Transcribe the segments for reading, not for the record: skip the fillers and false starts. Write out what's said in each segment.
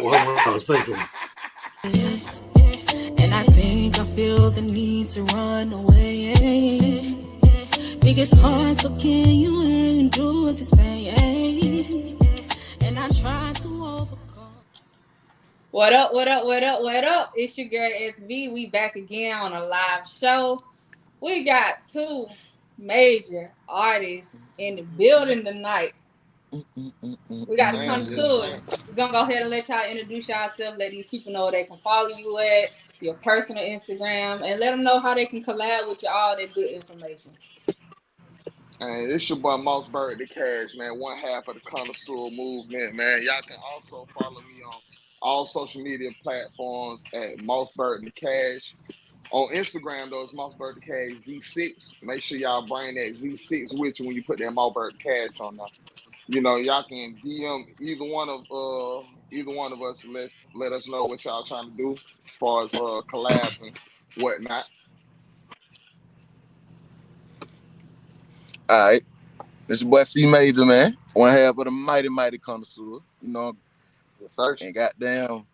what I was thinking. And I think I feel the need to run away. Think it's hard, so can you endure this pain? And I try to overcome. What up, what up, what up, what up? It's your girl SB. We back again on a live show. We got two major artists in the building tonight. We got the Man, connoisseurs. We're gonna go ahead and let y'all introduce yourself, let these people know where they can follow you at, your personal Instagram, and let them know how they can collab with you, all that good information. and it's your boy Mossberg the Cash, man. One half of the connoisseur movement, man. Y'all can also follow me on all social media platforms at Mossberg the Cash. On Instagram, though, it's Mossberg the Cash Z6. Make sure y'all bring that Z6 with you when you put that Mossberg the Cash on there. You know, y'all can DM either one of us. Let us know what y'all trying to do as far as collabs and whatnot. All right. This your boy C Major, man. One half of the mighty connoisseur. You know, Yes, sir. and goddamn,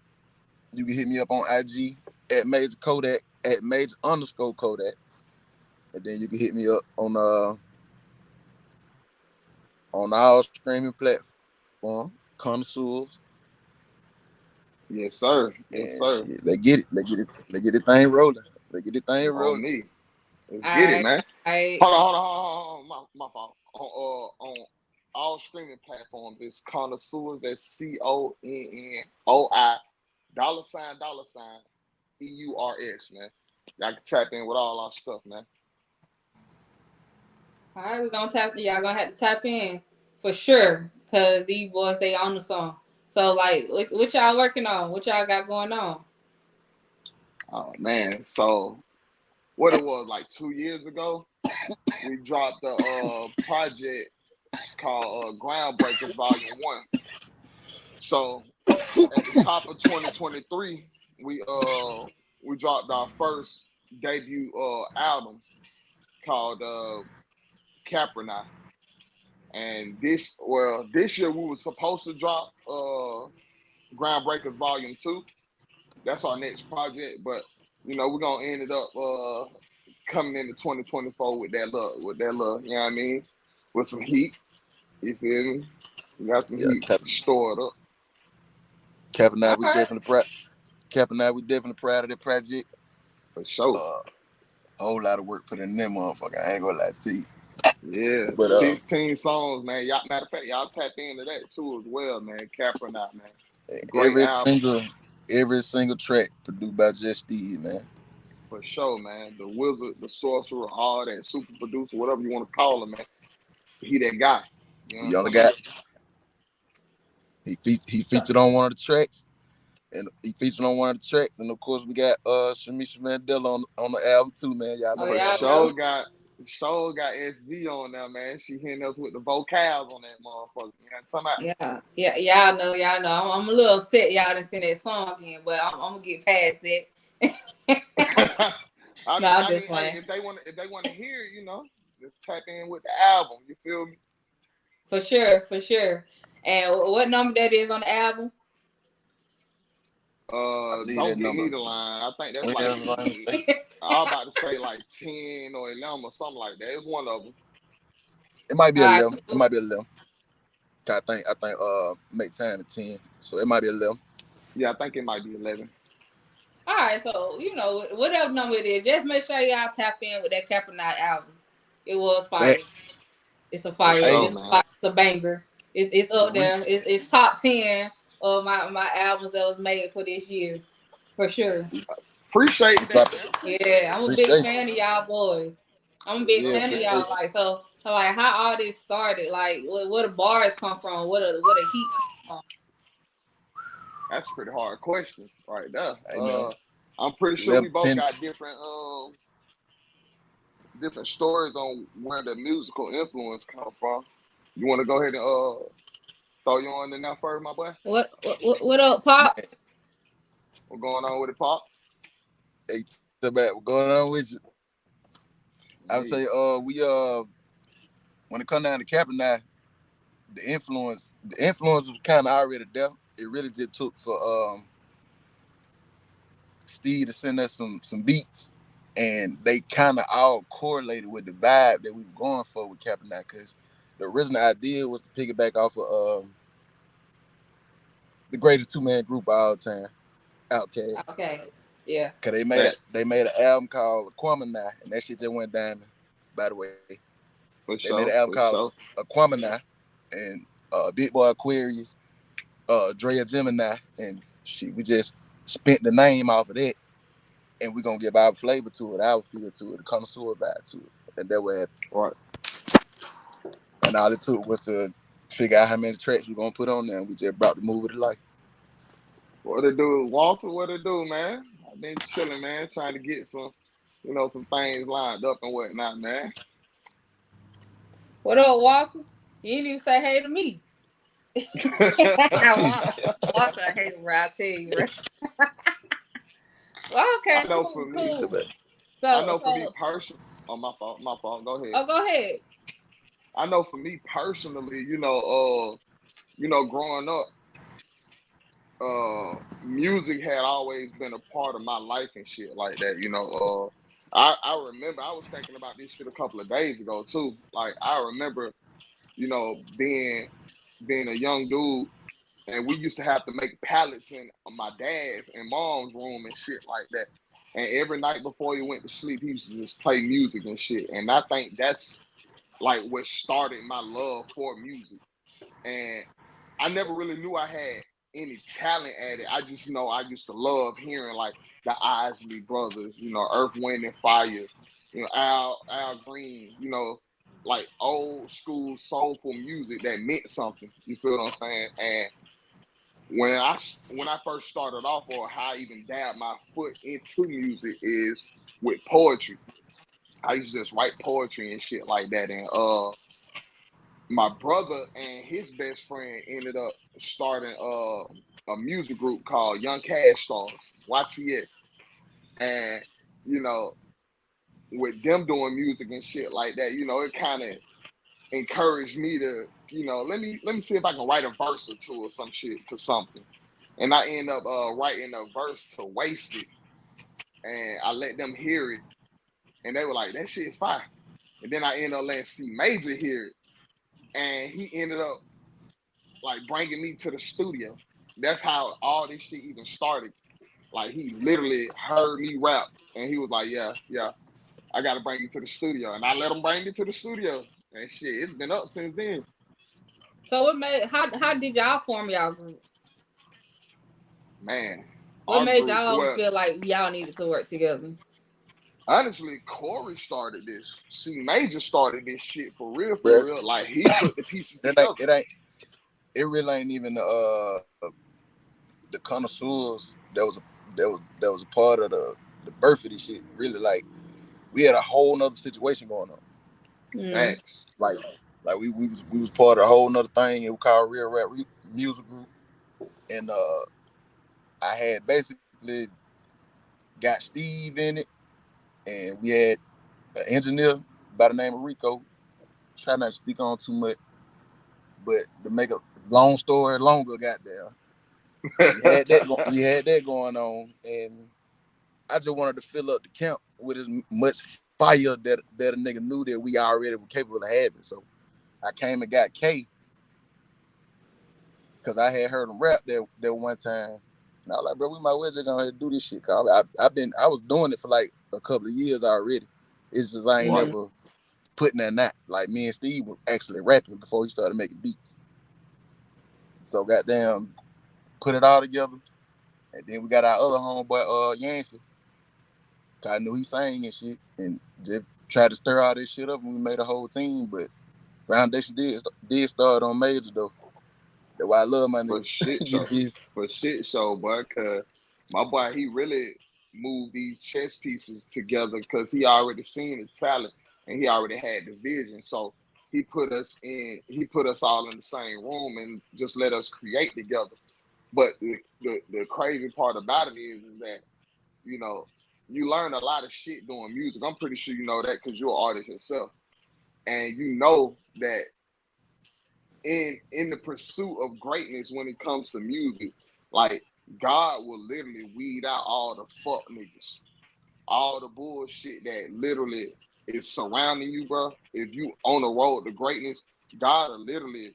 you can hit me up on IG at Major Kodak, at Major_Kodak. And then you can hit me up on all streaming platforms, connoisseurs. Yes, sir. Yes, And sir. shit, let's get it. Let's get the thing rolling. Let's get the thing On rolling. me. Let's All get it, right, man. all right. Hold on. My fault. On all streaming platforms, it's connoisseurs. That's CONNOI $ EURS, man. Y'all can tap in with all our stuff, man. All right, we're gonna tap. Y'all gonna have to tap in for sure, cause these boys they on the song. So like, what y'all working on? What y'all got going on? Oh man. So what it was like 2 years ago, we dropped a project called Groundbreakers Volume 1. So at the top of 2023, we dropped our first debut album called Capernaum. And this year we were supposed to drop Groundbreakers Volume 2. That's our next project, but you know, we're gonna end it up coming into 2024 with that look, you know what I mean? With some heat. You feel me? We got some Yeah, heat stored up. Capping All out, we right. definitely proud. Capping out, we definitely proud of that project. For sure. A whole lot of work put in that motherfucker. I ain't gonna lie to you. Yeah, But 16 songs, man. Y'all, matter of fact, y'all tap into that too as well, man. Capernaum, man. Great every album single track produced by Just Steve, man. for sure, man. The wizard, the sorcerer, all that super producer, whatever you want to call him, man. He that guy. You know what I'm The other talking guy, about? he featured on one of the tracks, and of course we got Shamisha Mandela on the album too, man. Y'all Oh know For what yeah, I that is. know. sure got SV on there, man. She hitting us with the vocals on that motherfucker. You know what I'm talking about? Yeah, y'all know. I'm a little upset y'all didn't sing that song again, but I'm gonna get past that. I No, mean, I'm I mean, just hey, playing. if they want to hear it, you know, just tap in with the album. You feel me? For sure, for sure. And what number that is on the album? I believe that Don't get number. me the line. I think that's like I I'm about to say like 10 or 11 or something like that. It's one of them. It might be All right, 11. It cool. might be 11. I think make time to 10, so it might be 11. Yeah, I think it might be 11. All right, so whatever number it is, just make sure y'all tap in with that Capricorn album. It was fire. Facts. It's a For fire. Hey, sure, It's a man. fire. It's a banger. It's the up re there. It's top 10 of my albums that was made for this year, for sure. we Appreciate that, dropped man. it. Appreciate Yeah, that. I'm a big Appreciate fan of y'all boys. I'm a big it. Yeah, fan of appreciate y'all. it. So like how all this started, like where the bars come from, where the heat come That's a pretty hard question right there. Hey man, I'm pretty sure 11, we both 10. got different stories on where the musical influence come from. You want to go ahead and throw you on in there first, my boy? from? What up, Man, pops? What's going on with it, Pop? hey, so bad. What's going on with you? I would Hey, say, we when it come down to Capricorn, the influence was kind of already there. it really just took for Steve to send us some beats, and they kind of all correlated with the vibe that we were going for with Captain Now, because the original idea was to piggyback off of the greatest two-man group of all time, Outkast. Okay. Yeah. Cause they made an album called Aquemini, and that shit just went diamond. By the way, For they sure. made an album For called sure. Aquemini, and Big Boy Aquarius, Drea Gemini, and shit. We just spent the name off of that, and we're gonna give our flavor to it, our feel to it, the connoisseur vibe to it, and that what happened. Right. And all it took was to figure out how many tracks we're gonna put on there, and we just brought the movie to life. What it do, Walter? What it do, man? I've been chilling, man, trying to get some, some things lined up and whatnot, man. What up, Walter? You didn't even say hey to me. Walter, I hate him, bro. I tell you, bro. Well, okay, I know cool, for me, cool. I know for me personally. Oh, my fault. Go ahead. Oh, go ahead. I know for me personally, growing up, music had always been a part of my life and shit like that. I remember I was thinking about this shit a couple of days ago too. Like I remember, being a young dude, and we used to have to make pallets in my dad's and mom's room and shit like that. And every night before he went to sleep, he used to just play music and shit. And I think that's like what started my love for music. And I never really knew I had any talent at it. I just know I used to love hearing like the Isley Brothers, Earth, Wind and Fire, Al Green, like old school soulful music that meant something. You feel what I'm saying? And when I first started off, or how I even dabbed my foot into music, is with poetry. I used to just write poetry and shit like that. And my brother and his best friend ended up starting a music group called Young Cash Stars, YTS. And with them doing music and shit like that, it kind of encouraged me to, let me see if I can write a verse or two or some shit to something. And I end up writing a verse to Wasted, and I let them hear it, and they were like, that shit fire. And then I ended up letting C Major hear it, and he ended up like bringing me to the studio. That's how all this shit even started. Like he literally heard me rap, and he was like, yeah, I gotta bring you to the studio. And I let him bring me to the studio, and shit, it's been up since then. So how did y'all form y'all group? Man, what made y'all feel like y'all needed to work together? Honestly, Corey started this. C Major started this shit for real. Like he put the pieces together. It really ain't even the connoisseurs that was a part of the birth of this shit. Really, like we had a whole nother situation going on. Thanks. Like we was part of a whole nother thing. It was called Real Rap Music Group, and I had basically got Steve in it, and we had an engineer by the name of Rico. Try not to speak on too much, but to make a long story longer, goddamn, we had that going on, and I just wanted to fill up the camp with as much fire that a nigga knew that we already were capable of having. So I came and got K, because I had heard him rap there one time. And I was like, bro, we might well just go ahead and do this shit. Cause I was doing it for like a couple of years already. It's just I ain't never putting that. Like me and Steve were actually rapping before he started making beats. So goddamn, put it all together. And then we got our other homeboy, Yancey. Cause I knew he sang and shit, and just tried to stir all this shit up, and we made a whole team. But Foundation did start on Major though. That's why I love my nigga. For shit show, boy. Cause my boy, he really moved these chess pieces together because he already seen the talent and he already had the vision. So he put us all in the same room and just let us create together. But the crazy part about it is that, you learn a lot of shit doing music. I'm pretty sure you know that because you're an artist yourself. And you know that in the pursuit of greatness when it comes to music, like God will literally weed out all the fuck niggas, all the bullshit that literally is surrounding you, bro. If you on the road to greatness, God will literally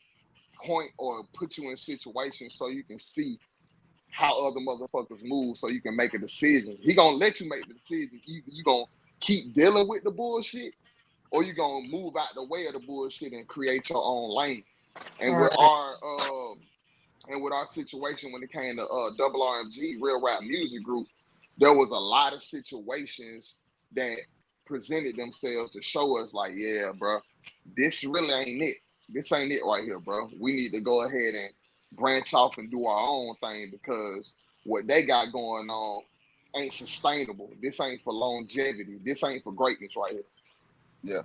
point or put you in situations so you can see how other motherfuckers move so you can make a decision. He gonna let you make the decision. Either you gonna keep dealing with the bullshit or you gonna move out the way of the bullshit and create your own lane. And with Right. our situation when it came to Double RMG Real Rap Music Group, there was a lot of situations that presented themselves to show us like, yeah, bro, this really ain't it. This ain't it right here, bro. We need to go ahead and branch off and do our own thing because what they got going on ain't sustainable. This ain't for longevity. This ain't for greatness right here. Yeah.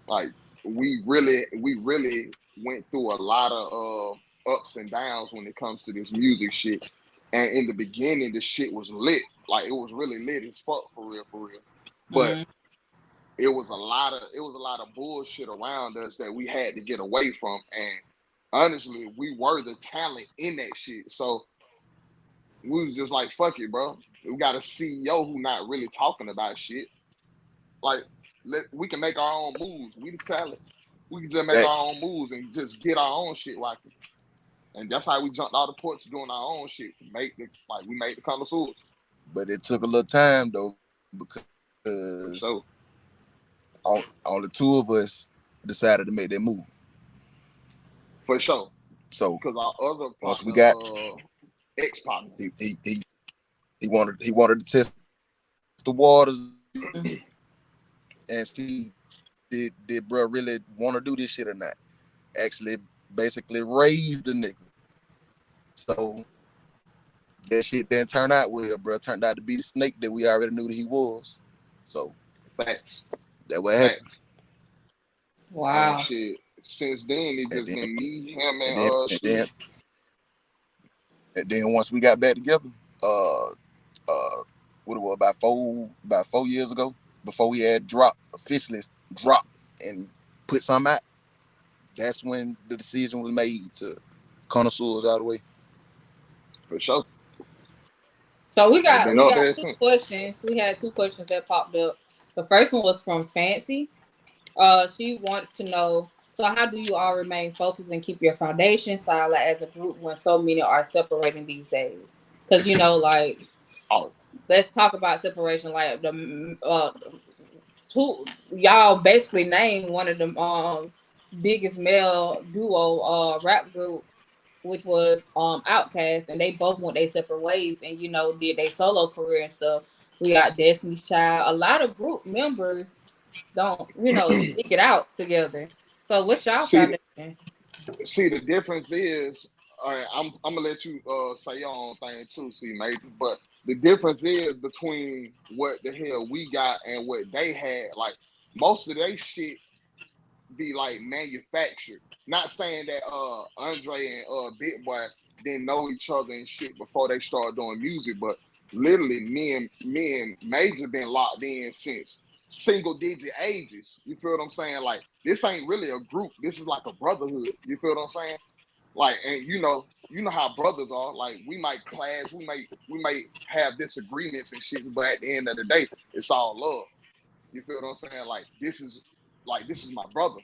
Like we really went through a lot of ups and downs when it comes to this music shit. And in the beginning, the shit was lit. Like it was really lit as fuck for real, for real. But it was a lot of bullshit around us that we had to get away from. And honestly, we were the talent in that shit. So we was just like, fuck it, bro. We got a CEO who not really talking about shit. Like, we can make our own moves. We the talent. We can just make Hey, our own moves and just get our own shit rocking. And that's how we jumped out the porch doing our own shit. We made the connoisseurs. but it took a little time though For because sure. only two of us decided to make that move. For sure. So Because our other once we partner, got ex-partner, he wanted to test the waters and see did bro really want to do this shit or not. Actually, basically raised the nigga. So that shit didn't turn out well, bro. It turned out to be the snake that we already knew that he was. So facts. that what happened. Facts. And Wow. shit, since then it And just then been me, him, and and then Sleep. and then once we got back together, what it was about 4 years ago, before we had officially dropped and put something out, that's when the decision was made to connoisseurs out of the way. For sure. So we They've got been we up got there two since. questions. We had two questions that popped up. The first one was from Fancy. She wanted to know, so how do you all remain focused and keep your foundation solid as a group when so many are separating these days? Because like Oh, let's talk about separation. Like the two y'all basically named one of the biggest male duo rap group, which was Outkast, and they both went their separate ways and did their solo career and stuff. We got Destiny's Child. A lot of group members don't stick it out together. So what's y'all see, foundation? the difference is, all right, I'm gonna let you say your own thing too, see, Major. But the difference is between what the hell we got and what they had. Like most of their shit be like manufactured. Not saying that Andre and Big Boy didn't know each other and shit before they started doing music, but literally me and Major been locked in since single digit ages. You feel what I'm saying? Like this ain't really a group. This is like a brotherhood. You feel what I'm saying? Like, and you know how brothers are. Like we might clash, we might have disagreements and shit, but at the end of the day, it's all love. You feel what I'm saying? Like this is my brother.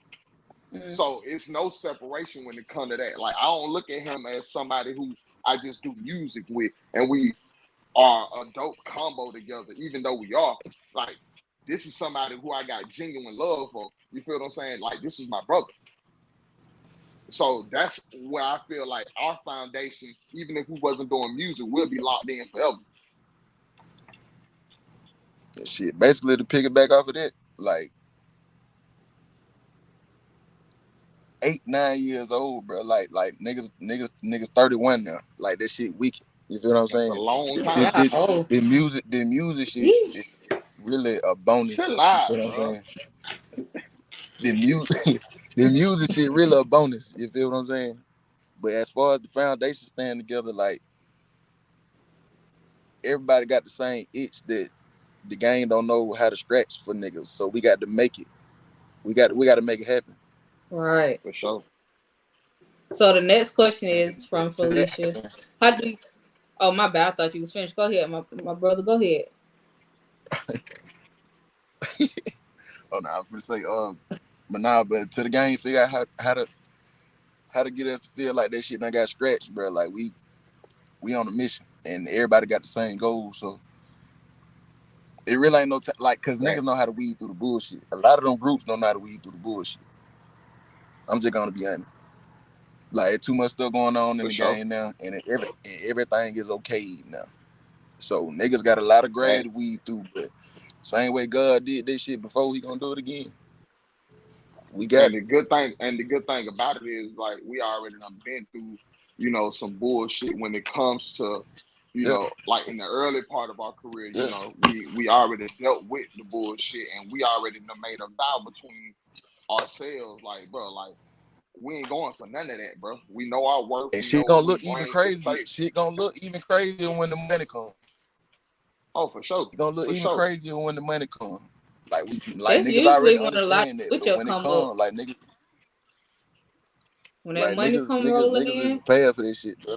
Mm. So it's no separation when it comes to that. Like I don't look at him as somebody who I just do music with and we are a dope combo together, even though we are. Like this is somebody who I got genuine love for. You feel what I'm saying? Like this is my brother. So that's where I feel like our foundation, even if we wasn't doing music, we'll be locked in forever. And shit, basically to piggyback off of that, like 8, 9 years old, bro. Like niggas 31 now. Like that shit wicked. You feel what I'm That's a saying? long time. Yeah. Oh. The music shit is really a bonus. Chill You out, feel what I'm bro. saying? The music the music shit really a bonus. You feel what I'm saying? But as far as the foundation stand together, like everybody got the same itch that the game don't know how to scratch for niggas. So we got to make it. We got to make it happen. Right. For sure. So the next question is from Felicia. How do you? Oh, my bad. I thought you was finished. Go ahead, my brother. Go ahead. Oh no, I was gonna say, but nah, but to the game, figure out how to get us to feel like that shit done got scratched, bro. Like we on a mission, and everybody got the same goal, so it really ain't no like, cause Right. niggas know how to weed through the bullshit. A lot of them groups don't know how to weed through the bullshit. I'm just gonna be honest. Like, too much stuff going on in For the sure. game now, and everything is okay now. So niggas got a lot of grade Right. to weed through, but same way God did this shit before, he gonna do it again. We got And it. the good thing about it is like we already done been through, some bullshit when it comes to, Yeah, like in the early part of our career, yeah. we already dealt with the bullshit and we already done made a vow between ourselves, like, bro, like we ain't going for none of that, bro. We know our worth, And we shit know what gonna we look even bring to the crazy. table. Shit gonna look even crazier when the money comes. Oh, for sure. Shit gonna look For even sure. crazier when the money comes. Like That's niggas already usually when a lot of understand that, but switch up when it come up. comes, like niggas, When that like money niggas, come niggas, rolling niggas is in. prepared for this shit, bro.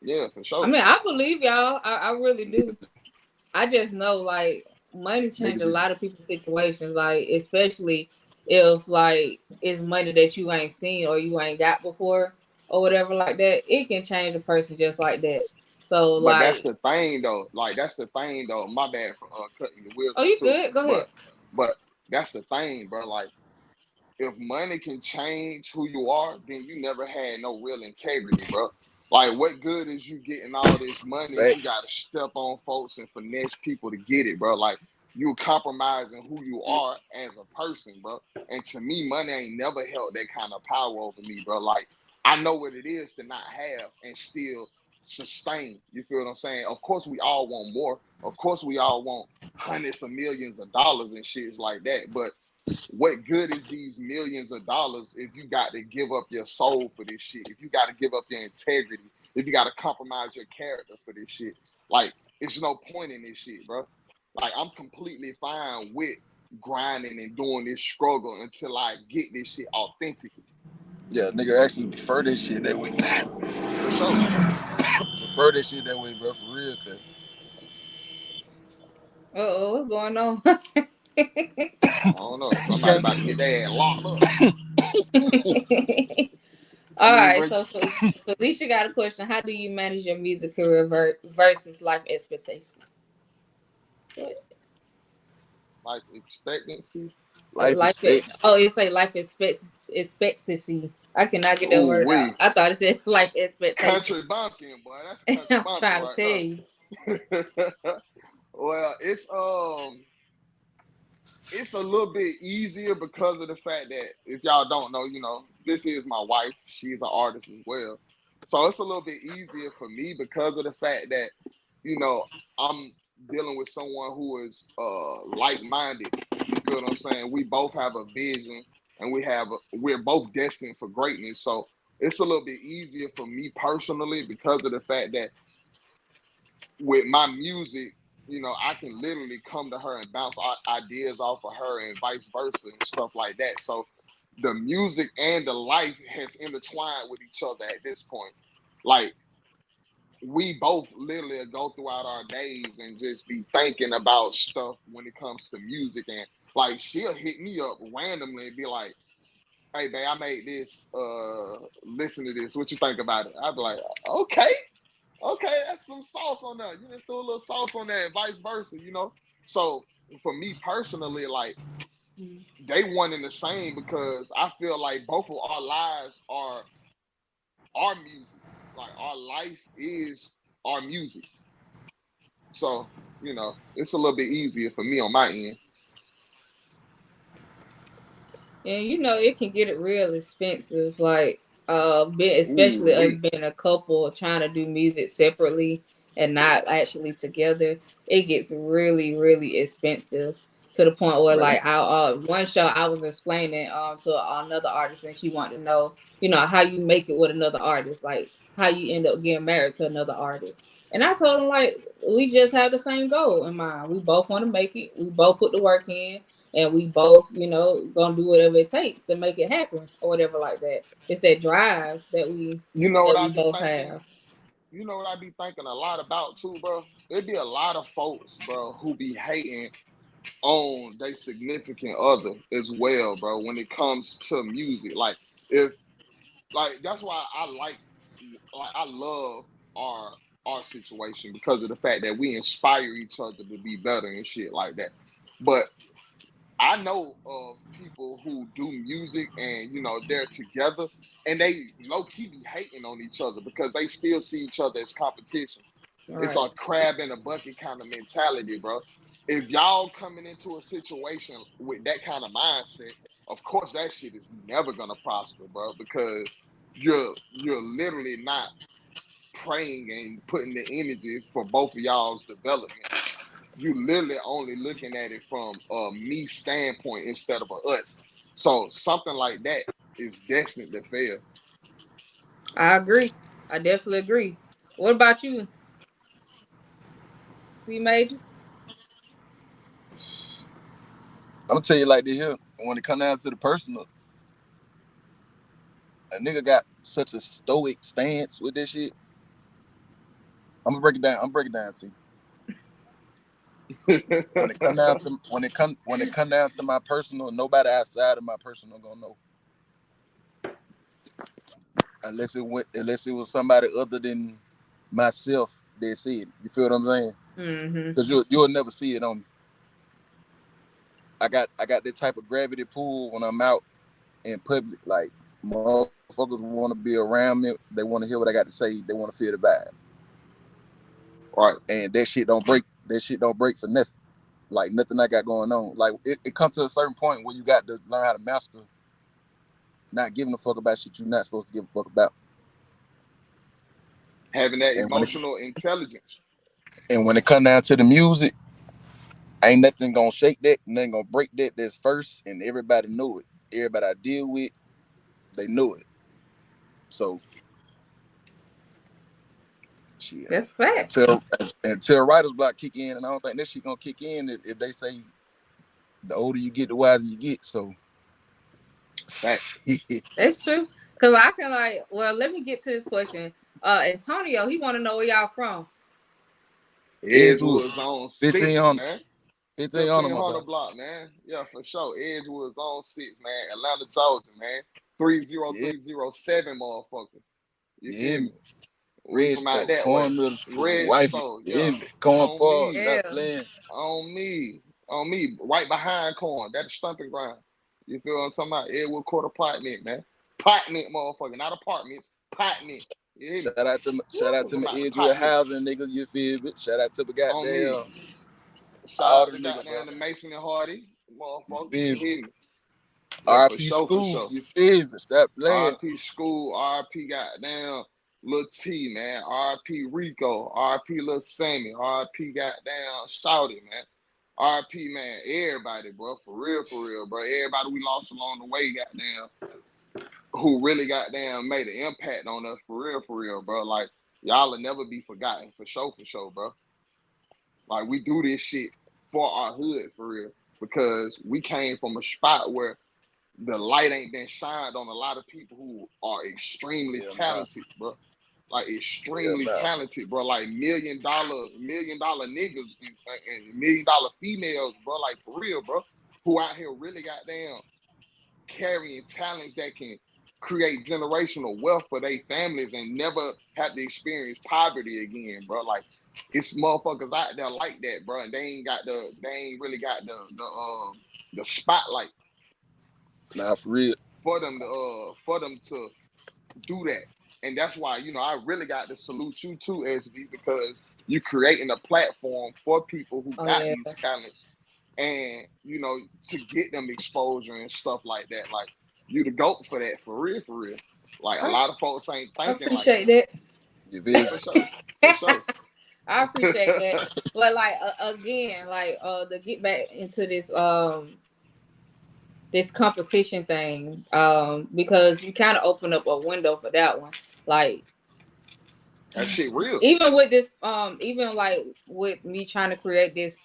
Yeah, for I sure. mean, I believe y'all. I really do. I just know like money change a Niggas is lot of people's situations. Like especially if like it's money that you ain't seen or you ain't got before or whatever like that. It can change a person just like that. So But that's like, the thing though. Like that's the thing though. My bad for cutting your oh, wisdom you too. good? Go ahead. But that's the thing, bro. Like if money can change who you are, then you never had no real integrity, bro. Like what good is you getting all this money if you facts. gotta step on folks and finesse people to get it, bro? Like you compromising who you are as a person, bro. And to me, money ain't never held that kind of power over me, bro. Like I know what it is to not have and still sustain. You feel what I'm saying? Of course, we all want more. Of course, we all want hundreds of millions of dollars and shit like that. But what good is these millions of dollars if you got to give up your soul for this shit? If you got to give up your integrity? If you got to compromise your character for this shit? Like, it's no point in this shit, bro. Like, I'm completely fine with grinding and doing this struggle until I get this shit authentically. Yeah, nigga actually prefer this shit that way. For sure. Prefer this shit that way, bro, for real, cause Uh-oh, what's going on? I don't know. you Somebody can't. about to get their ass locked up. I All mean, right, bro, so Felicia got a question. How do you manage your music career versus life expectations? Life expectancy. life Life, expects. oh, it say life expectancy. I cannot get that Ooh, word out. we I thought it said life expectation. country bumpkin, boy. That's country I'm bumpkin trying to right tell you. there. Well, it's a little bit easier because of the fact that if y'all don't know, this is my wife. She's an artist as well. So it's a little bit easier for me because of the fact that, you know, I'm dealing with someone who is like-minded. You feel what I'm saying? We both have a vision and we're both destined for greatness. So it's a little bit easier for me personally because of the fact that with my music, I can literally come to her and bounce ideas off of her and vice versa and stuff like that. So the music and the life has intertwined with each other at this point. Like we both literally go throughout our days and just be thinking about stuff when it comes to music. And like she'll hit me up randomly and be like, "Hey babe, I made this, listen to this. What you think about it?" I'd be like, "Okay. Okay, that's some sauce on that. You just threw a little sauce on that, and vice versa. So for me personally, like they one and the same because I feel like both of our lives are our music. Like our life is our music. So, it's a little bit easier for me on my end. And it can get it real expensive. Like Ooh, especially us we being a couple trying to do music separately and not actually together. It gets really, really expensive to the point where But like I one show I was explaining to another artist and she wanted to know, how you make it with another artist. Like how you end up getting married to another artist. And I told him, like, we just have the same goal in mind. We both want to make it. We both put the work in, and we both, gonna do whatever it takes to make it happen or whatever like that. It's that drive that we You know what I be both thinking? have. You know what I be thinking a lot about too, bro? It'd be a lot of folks, bro, who be hating on their significant other as well, bro, when it comes to music. Like, if that's why I love our situation, because of the fact that we inspire each other to be better and shit like that. But I know of people who do music and they're together and they low key be hating on each other because they still see each other as competition. It's Right. a crab in a bucket kind of mentality, bro. If y'all coming into a situation with that kind of mindset, of course that shit is never gonna prosper, bro, because you're literally not praying and putting the energy for both of y'all's development. You literally only looking at it from a me standpoint instead of a us. So something like that is destined to fail. I agree. I definitely agree. What about you, C Major? I'm gonna tell you like this here. When it come down to the personal, a nigga got such a stoic stance with this shit. I'm gonna break it down. I'm breaking it down to you. When it come down to my personal, nobody outside of my personal gonna know. Unless it was somebody other than myself that said it. You feel what I'm saying? Mm-hmm. Because you'll never see it on me. I got that type of gravity pull when I'm out in public. Like, motherfuckers want to be around me. They want to hear what I got to say. They want to feel the vibe. Right. And that shit don't break. That shit don't break for nothing. Like, nothing I got going on. Like, it comes to a certain point where you got to learn how to master not giving a fuck about shit you're not supposed to give a fuck about. Having that emotional intelligence. And when it come down to the music, ain't nothing gonna shake that, nothing gonna break that. That's first, and everybody knew it. Everybody I deal with, they knew it. So, shit. That's fact. Until writer's block kick in, and I don't think that shit gonna kick in if they say the older you get, the wiser you get. So, that's true. Cause I can let me get to this question. Antonio, he want to know where y'all from. Edgewood's on 6, man. 1500 block, man. Yeah, for sure. Edgewood's on 6, man. Atlanta, Georgia, man. 30307, motherfucker. You feel me? We from out that way. Red Store, yeah. Corn Park, stop playing. On me. Right behind Corn. That's stumping ground. You feel what I'm talking about? Edgewood Court Apartment, man. Apartment, motherfucker. Not apartments. Apartment. Shout out to my Edgewood housing niggas, you feel me? Shout out to the goddamn. Shout out to goddamn the Mason and Hardy, motherfucker. You feel me? Yeah, RP School, you feel me? Stop playing. RP School, RP goddamn Lil T, man. RP Rico, RP Lil Sammy, RP goddamn Shouty, man. RP, man. Everybody, bro. For real, bro. Everybody we lost along the way, goddamn, who really goddamn made an impact on us, for real, bro. Like, y'all will never be forgotten, for sure, bro. Like, we do this shit for our hood, for real, because we came from a spot where the light ain't been shined on a lot of people who are extremely talented, bro. Like, extremely talented, bro. Like, $1 million niggas and $1 million females, bro. Like, for real, bro. Who out here really goddamn carrying talents that can create generational wealth for their families and never have to experience poverty again, bro. Like, it's motherfuckers out there like that, bro, and they ain't really got the spotlight. Nah, for real. For them to do that. And that's why, I really got to salute you too, SB, because you're creating a platform for people who got these talents and, to get them exposure and stuff like that. Like, you the GOAT for that, for real. Like, a lot of folks ain't thinking like that. I appreciate that. You feel me? For sure. I appreciate that. But, again, to get back into this, this competition thing, because you kind of open up a window for that one. Like, That shit real. Even with this, even like with me trying to create this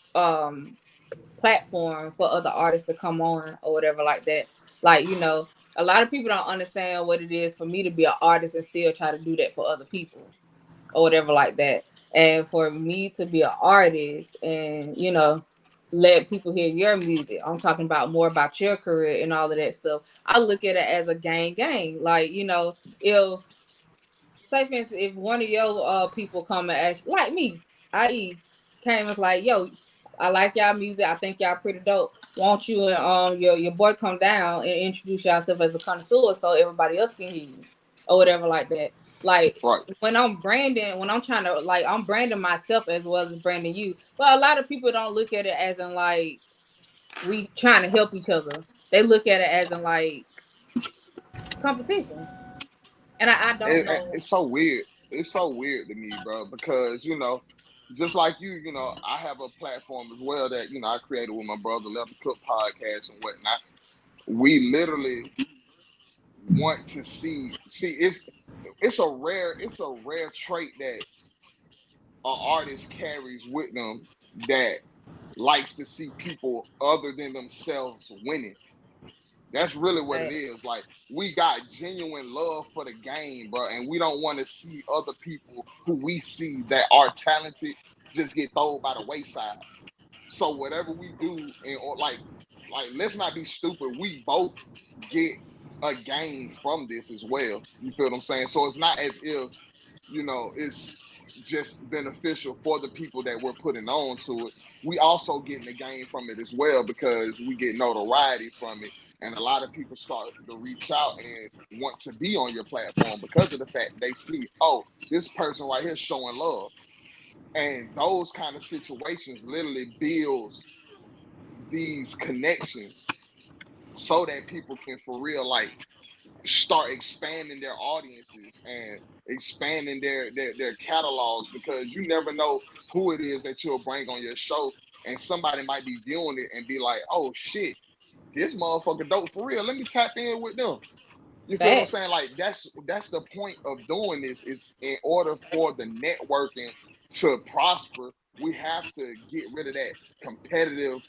platform for other artists to come on or whatever like that. Like, you know, a lot of people don't understand what it is for me to be an artist and still try to do that for other people or whatever like that. And for me to be an artist and, you know, let people hear your music. I'm talking about more about your career and all of that stuff. I look at it as a gang. Like, you know, if say for instance, if one of your people come and ask, like me, i.e., came and was like, yo, I like y'all music, I think y'all pretty dope. Won't you and your boy come down and introduce yourself as a connoisseur so everybody else can hear you or whatever like that. Like Right. when I'm branding, when I'm trying to like I'm branding myself as well as branding you. But a lot of people don't look at it as in like we trying to help each other. They look at it as in like competition. And I don't know. It's so weird. It's so weird to me, bro, because you know, just like you know, I have a platform as well that you know I created with my brother, Let the Cook podcast and whatnot. We literally want to see it's a rare trait that an artist carries with them that likes to see people other than themselves winning. That's really what it is. Like, we got genuine love for the game, bro, and we don't want to see other people who we see that are talented just get thrown by the wayside. So whatever we do, and or like let's not be stupid. We both get a gain from this as well. You feel what I'm saying? So it's not as if, you know, it's just beneficial for the people that we're putting on to it. We also getting the gain from it as well because we get notoriety from it. And a lot of people start to reach out and want to be on your platform because of the fact they see, oh, this person right here showing love. And those kind of situations literally builds these connections so that people can for real like start expanding their audiences and expanding their catalogs, because you never know who it is that you'll bring on your show, and somebody might be viewing it and be like, oh shit, this motherfucker dope for real, let me tap in with them. You feel what I'm saying? Like that's the point of doing this, is in order for the networking to prosper, we have to get rid of that competitive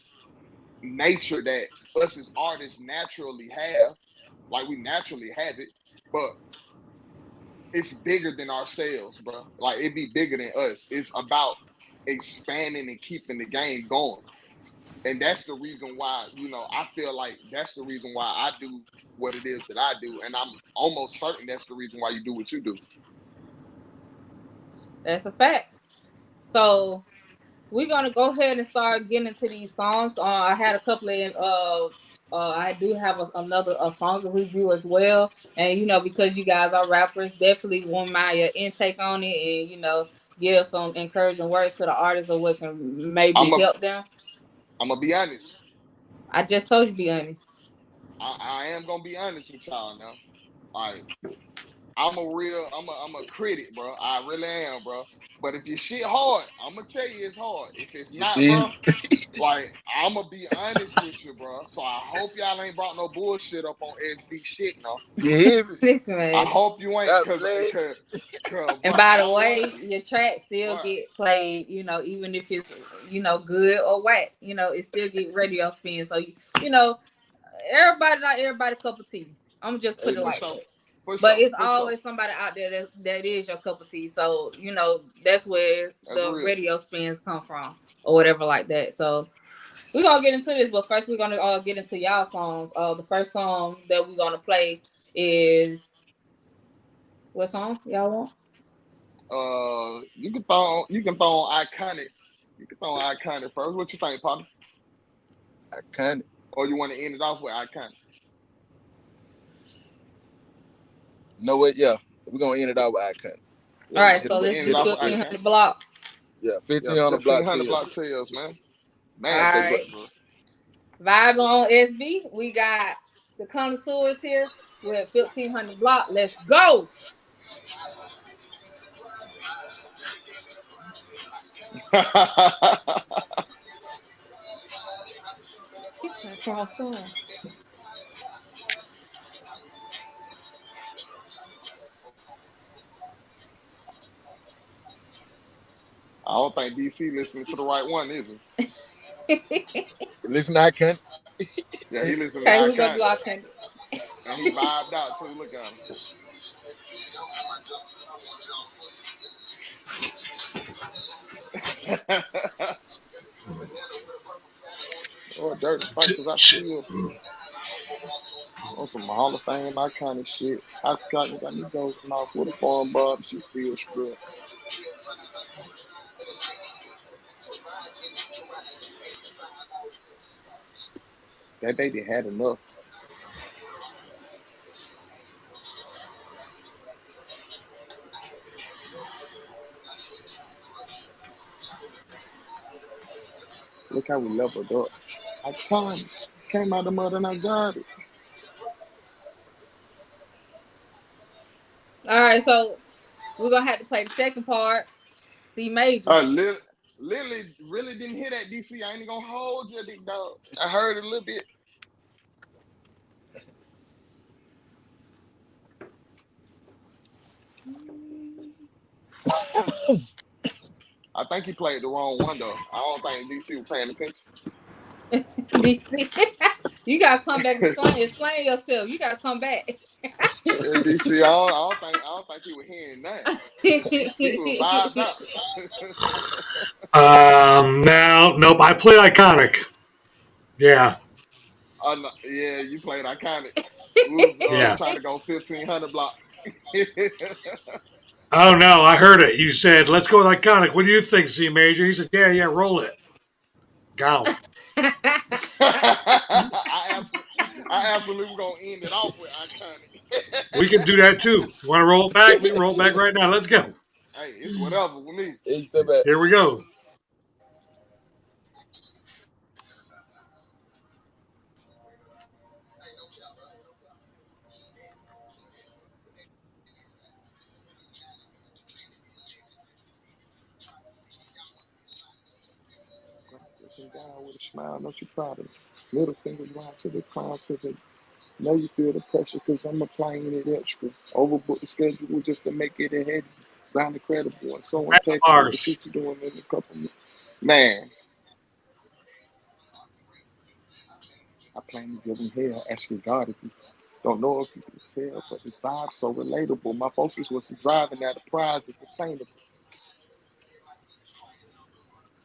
nature that us as artists naturally have. Like, we naturally have it, but it's bigger than ourselves, bro. Like, it be bigger than us. It's about expanding and keeping the game going. And that's the reason why, you know, I feel like that's the reason why I do what it is that I do. And I'm almost certain that's the reason why you do what you do. That's a fact. So we're gonna go ahead and start getting into these songs. I had a couple of I do have another song review as well, and you know, because you guys are rappers, definitely want my intake on it, and you know, give some encouraging words to the artists or what can maybe I'm help them. gonna be honest. I just told you be honest. I am gonna be honest with y'all now. All right. I'm a critic, bro. I really am, bro. But if your shit hard, I'm gonna tell you it's hard. If it's not, bro, like, I'm gonna be honest with you, bro. So I hope y'all ain't brought no bullshit up on SB shit, no. Yeah, Listen, man. I hope you ain't, cause and by the way, your track still get played, you know, even if it's, you know, good or whack, you know, it still get radio spin. So you know, not everybody cup of tea. I'm just put it like that. But it's always somebody out there that is your cup of tea. So, you know, that's where the radio spins come from or whatever like that. So we're going to get into this, but first we're going to get into y'all songs. The first song that we're going to play is, what song y'all want? You can throw on Iconic. You can throw on Iconic first. What you think, partner? Iconic. Or you want to end it off with Iconic? No, what? Yeah, we're gonna end it out with Iconic. All right, so let's do 1500 block. Yeah, 1500 block. 1500 block tails, man. Man, all right. Vibe on SB. We got the connoisseurs here with 1500 block. Let's go. don't think DC listening to the right one, is he? Listen, I can't. Yeah, he listening to Okay, we go Iconic. block Candy. And he vibed out too. Look at him. Oh, dirty fight because I feel on some Hall of Fame iconic shit. I got me dozing off with a foreign bob. She still screwed. That baby had enough. Look how we leveled up. Iconic. Came out the mud and I got it. All right, so we're gonna have to play the second part. C major. Lily really didn't hear that DC. I ain't gonna hold you, big dog. I heard it a little bit. I think he played the wrong one though. I don't think DC was paying attention. DC. You gotta come back and explain yourself. You gotta come back. DC, I don't think he was hearing that. He was vibed out. Nope. I played Iconic. Yeah. No, yeah, you played Iconic. We was trying to go 1500 block. Oh no, I heard it. You said, "Let's go with Iconic." What do you think, C Major? He said, "Yeah, roll it." Go. I absolutely gonna end it off with Iconic. We can do that too. You want to roll back? We can roll back right now. Let's go. Hey, it's whatever with me. Here we go. Down with a smile, don't you proud of me? Middle fingers round to the crown to the. Know you feel the pressure because I'm applying it extra. Overbook the schedule just to make it ahead. Ground incredible and so impeccable. The shit you doing in a couple minutes. Man. I plan to give him hell. Ask your God if you don't know if you can tell, but the vibe's so relatable. My focus was to driving that the prize is attainable.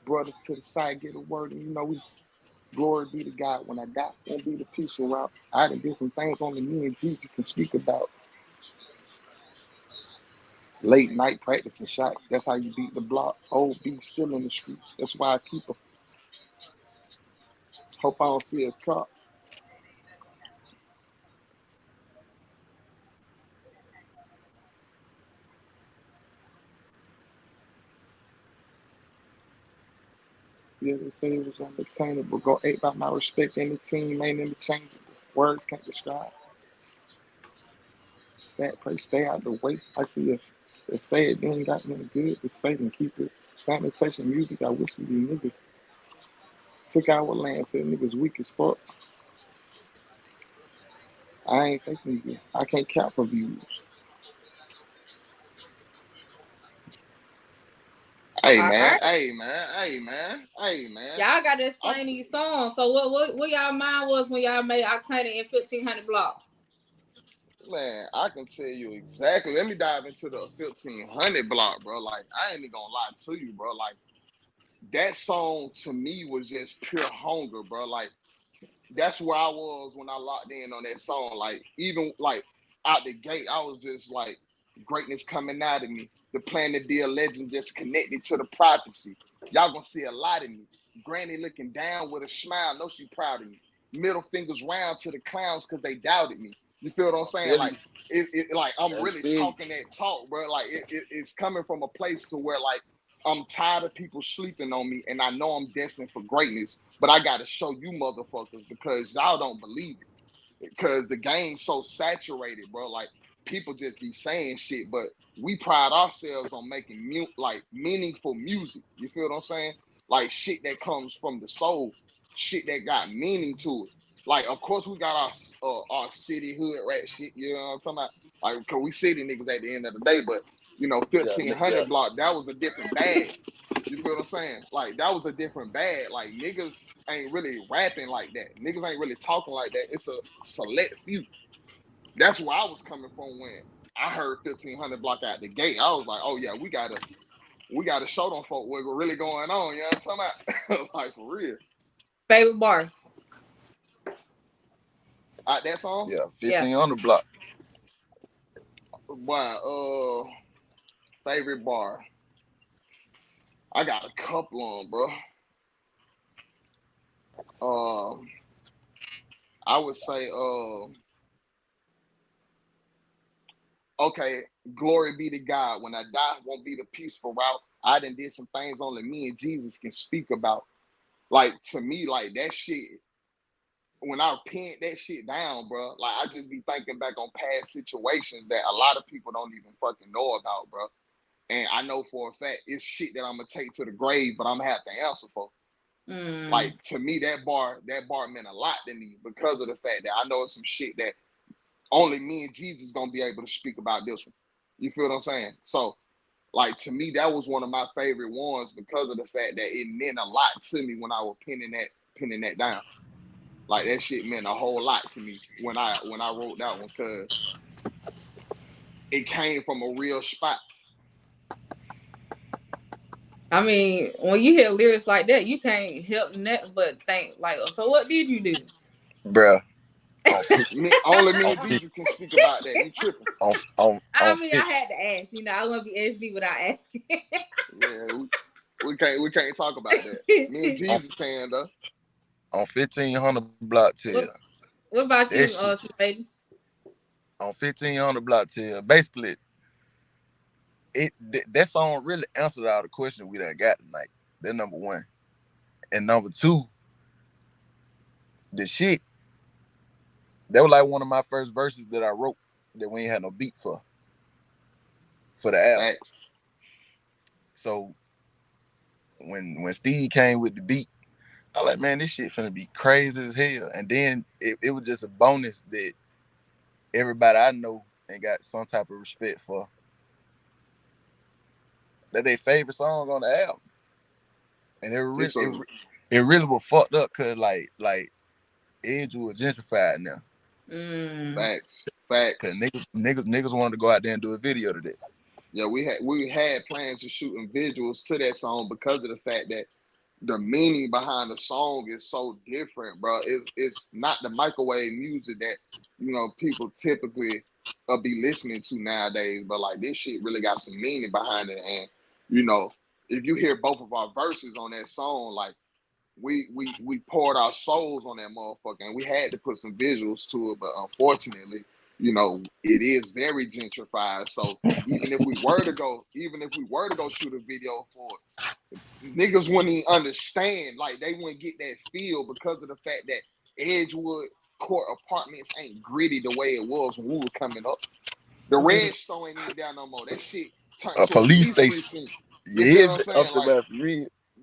Brothers to the side, get a word, and you know we. Glory be to God. When I got, won't be the peaceful route. I done did some things only me and Jesus can speak about. Late night practicing shots. That's how you beat the block. Old B still in the street. That's why I keep her. Hope I don't see a cop. Yeah, they say it was unattainable. Go 8 by my respect. Any team ain't interchangeable. Words can't describe. Sad place, stay out the way. I see if they say it then got nothing good. Just say and keep it. Sanitation music. I wish these niggas took our land. Said niggas weak as fuck. I ain't thinking you. I can't count for views. Hey man, hey man. Y'all gotta explain these songs. So what y'all mind was when y'all made Iconic in 1500 block? Man, I can tell you exactly. Let me dive into the 1500 block, bro. Like, I ain't even gonna lie to you, bro. Like, that song to me was just pure hunger, bro. Like, that's where I was when I locked in on that song. Like, even like out the gate, I was just like, greatness coming out of me. The plan to be a legend just connected to the prophecy. Y'all gonna see a lot of me. Granny looking down with a smile, know she proud of me. Middle fingers round to the clowns because they doubted me. You feel what I'm saying? Like, like I'm really talking that talk, bro. Like, it's coming from a place to where, like, I'm tired of people sleeping on me, and I know I'm destined for greatness, but I got to show you motherfuckers because y'all don't believe it. Because the game's so saturated, bro. Like, people just be saying shit, but we pride ourselves on making like meaningful music. You feel what I'm saying? Like, shit that comes from the soul, shit that got meaning to it. Like, of course, we got our city hood rat shit. You know what I'm talking about? Like, cause we city niggas at the end of the day, but You know, 1500 block, that was a different bag. You feel what I'm saying? Like, that was a different bag. Like, niggas ain't really rapping like that. Niggas ain't really talking like that. It's a select few. That's where I was coming from when I heard 1500 block out the gate. I was like, oh yeah, we gotta show them folk what's really going on. You know what I'm talking about? Like, for real. Favorite bar? Out that song? Yeah, 1500 block. Wow, favorite bar. I got a couple on, bro. I would say, okay, glory be to God. When I die, won't be the peaceful route. I done did some things only me and Jesus can speak about. Like, to me, like, that shit, when I pinned that shit down, bro, like, I just be thinking back on past situations that a lot of people don't even fucking know about, bro. And I know for a fact it's shit that I'm gonna take to the grave, but I'm gonna have to answer for. Like, to me, that bar meant a lot to me because of the fact that I know it's some shit that only me and Jesus gonna be able to speak about this one. You feel what I'm saying? So, like, to me, that was one of my favorite ones because of the fact that it meant a lot to me when I was pinning that down. Like, that shit meant a whole lot to me when I wrote that one, because it came from a real spot. I mean, when you hear lyrics like that, you can't help nothing but think, like, so what did you do? Bruh. Only me and Jesus can speak about that. You tripping. I mean, I had to ask. You know, I wouldn't be SB without asking. Yeah, we can't talk about that. Me and Jesus can, though. On 1500 block tail. What about you, lady? On 1500 block tail, basically, that song really answered all the questions we done got tonight. That's number one. And number two, the shit, that was like one of my first verses that I wrote that we ain't had no beat for the album. Thanks. So when Steve came with the beat, I was like, man, this shit finna be crazy as hell. And then it was just a bonus that everybody I know and got some type of respect for, that their favorite song on the album. And it really was fucked up because like Edgewood gentrified now. Facts. Cause niggas wanted to go out there and do a video to that. Yeah, we had plans of shooting visuals to that song because of the fact that the meaning behind the song is so different, bro. It's not the microwave music that, you know, people typically be listening to nowadays, but like, this shit really got some meaning behind it. And, you know, if you hear both of our verses on that song, like, we poured our souls on that motherfucker, and we had to put some visuals to it, but unfortunately, you know, it is very gentrified. So even if we were to go shoot a video for it, niggas wouldn't even understand. Like, they wouldn't get that feel because of the fact that Edgewood Court Apartments ain't gritty the way it was when we were coming up. The Redstone ain't even down no more. That shit turned to a police station. Yeah, up to like,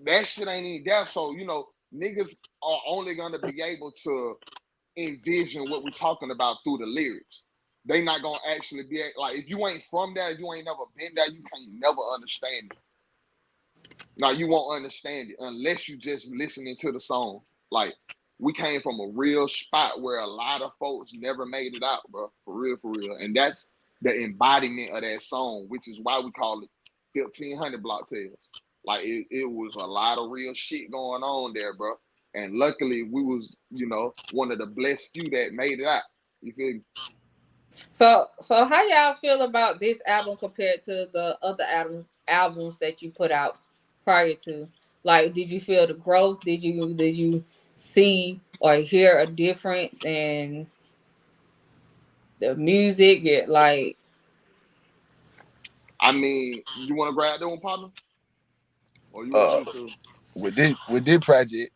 that shit ain't even there. So, you know, niggas are only gonna be able to envision what we're talking about through the lyrics. They not gonna actually be like, if you ain't from there, if you ain't never been there, you can't never understand it. Now, you won't understand it unless you just listening to the song. Like, we came from a real spot where a lot of folks never made it out, bro. For real. And that's the embodiment of that song, which is why we call it 1500 Block Tales. Like, it was a lot of real shit going on there, bro. And luckily, we was, you know, one of the blessed few that made it out. You feel me? So how y'all feel about this album compared to the other albums that you put out prior to? Like, did you feel the growth? Did you see or hear a difference in the music? Like, I mean, you want to grab that one, partner? Or you want me to? With this project,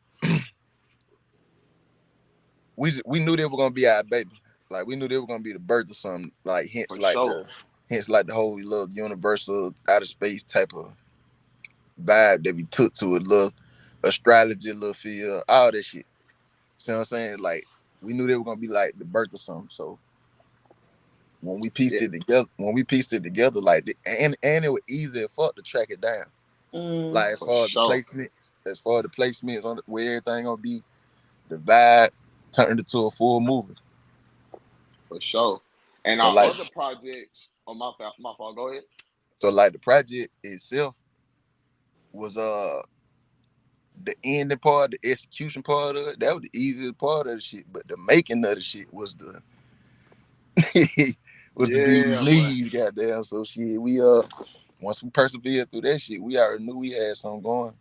we knew they were gonna be our baby. Like, we knew they were gonna be the birth of something. Like, hence like the whole little universal outer space type of vibe that we took to it, little astrology, little feel, all that shit. See what I'm saying? Like, we knew they were gonna be like the birth of something. So when we pieced it together, like and it was easy as fuck to track it down. Like as For far as sure. the placements on where everything gonna be, the vibe turned into a full movie. For sure. And So our like, other projects, oh my fault, go ahead. so like the project itself was the ending part, the execution part of it, that was the easiest part of the shit. But the making of the shit was the was the beauty Yeah, boy. leads, goddamn. So shit, we once we persevered through that shit, we already knew we had something going.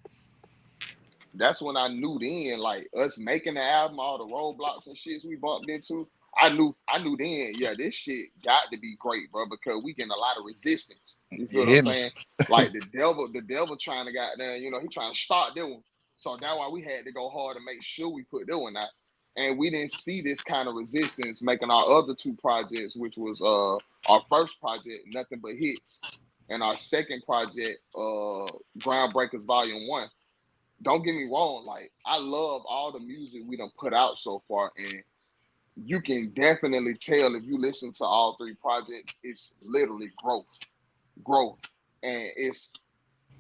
That's when I knew then, like us making the album, all the roadblocks and shits we bumped into. I knew then, yeah, this shit got to be great, bro, because we getting a lot of resistance. You feel You what hear I'm me? saying? Like the devil trying to goddamn, you know, he trying to start that one. So that's why we had to go hard to make sure we put that one out. And we didn't see this kind of resistance making our other two projects, which was our first project, Nothing But Hits, and our second project, Groundbreakers Volume 1. Don't get me wrong, like I love all the music we done put out so far, and you can definitely tell if you listen to all three projects, it's literally growth, and it's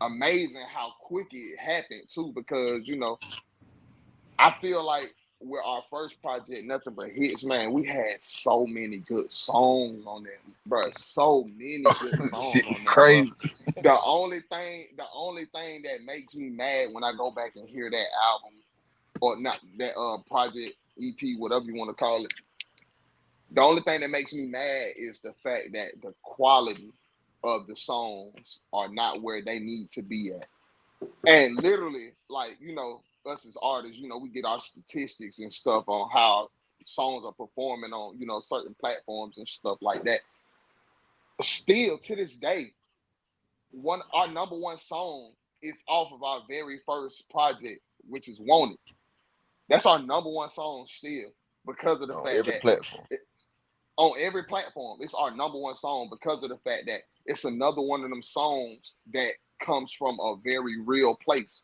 amazing how quick it happened too. Because you know, I feel like with our first project, Nothing But Hits, man, we had so many good songs on there, bro. So many good songs Shit on there, crazy. bro. The only thing that makes me mad when I go back and hear that album, or not that project, EP, whatever you want to call it. The only thing that makes me mad is the fact that the quality of the songs are not where they need to be at. And literally, like, you know, us as artists, you know, we get our statistics and stuff on how songs are performing on, you know, certain platforms and stuff like that. Still to this day, our number one song is off of our very first project, which is Want It. That's our number one song still, because of the On fact every that platform. on every platform, it's our number one song because of the fact that it's another one of them songs that comes from a very real place.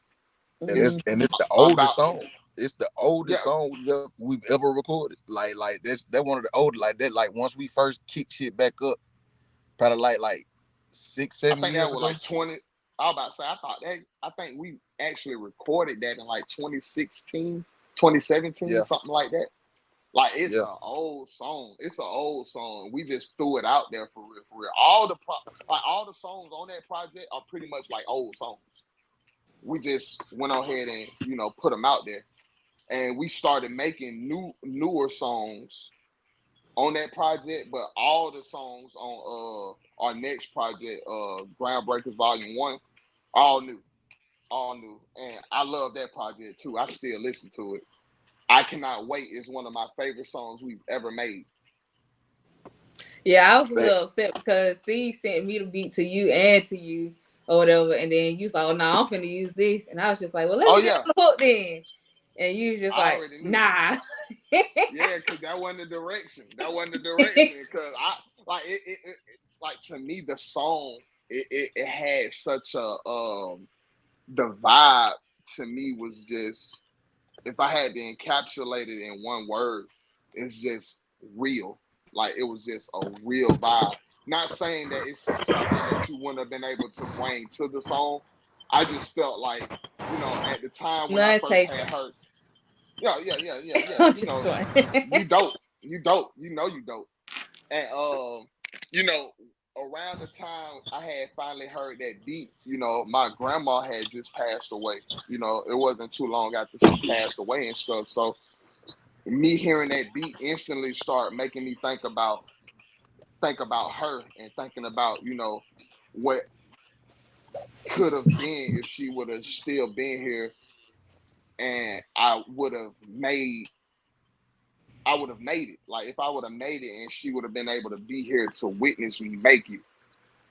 And It's it's the about, oldest song. It's the oldest yeah, song we've ever recorded. Like that's one of the old, like that. Like once we first kicked shit back up, probably like 6, I 7 think that years was ago. like 20. I was about to say, I think we actually recorded that in like 2016, 2017, Yeah, something like that. Like it's yeah. an old song. It's an old song. We just threw it out there for real, for real. All the songs on that project are pretty much like old songs. We just went ahead and, you know, put them out there, and we started making newer songs on that project. But all the songs on our next project, Groundbreakers Volume 1, all new, and I love that project too. I still listen to it. I Cannot Wait is one of my favorite songs we've ever made. Yeah, I was a But little upset because Steve sent me the beat to you and to you or whatever, and then you was like, "Oh no, I'm finna use this," and I was just like, "Well, let Oh me get yeah, on the hook then," and you was just I like, already knew. "Nah." Yeah, because that wasn't the direction. Because I like it, like to me the song it had such a the vibe to me was just, if I had to encapsulate it in one word, it's just real. Like it was just a real vibe. Not saying that it's something that you wouldn't have been able to bring to the song. I just felt like, you know, at the time when I None first taken. had heard, yeah. I'm You just know, like, you dope. You dope. You dope. And you know, around the time I had finally heard that beat, you know, my grandma had just passed away. You know, it wasn't too long after she passed away and stuff. So me hearing that beat instantly start making me think about her, and thinking about, you know, what could have been if she would have still been here, and I would have made it. Like if I would have made it and she would have been able to be here to witness me make it.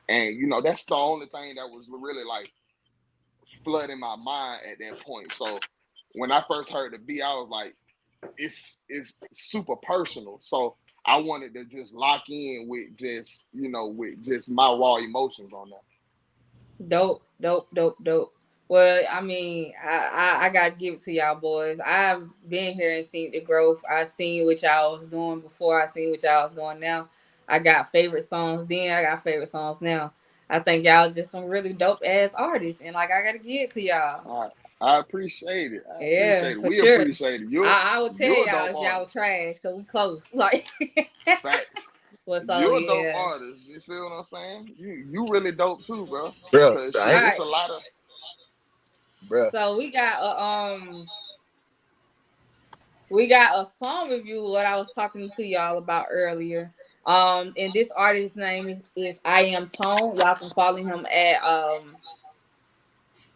And you know, that's the only thing that was really like flooding my mind at that point. So when I first heard the beat, I was like, it's super personal. So I wanted to just lock in with just, you know, with just my raw emotions on that. dope. Well, I mean, I gotta give it to y'all boys. I've been here and seen the growth. I seen what y'all was doing before. I seen what y'all was doing now. I got favorite songs then. I got favorite songs now. I think y'all just some really dope ass artists, and like I gotta give it to y'all. I appreciate it. I Yeah, appreciate it. for We sure. appreciate it. I would tell You're a y'all dope if y'all artist. trash because we close. Like, Facts. well, so You're a dope yeah. artist. You feel what I'm saying? You really dope too, bro. Bro, Cause I shit, ain't, All it's right. a lot of bro. So we got a song review. What I was talking to y'all about earlier. And this artist's name is I Am Tone. Y'all can follow him at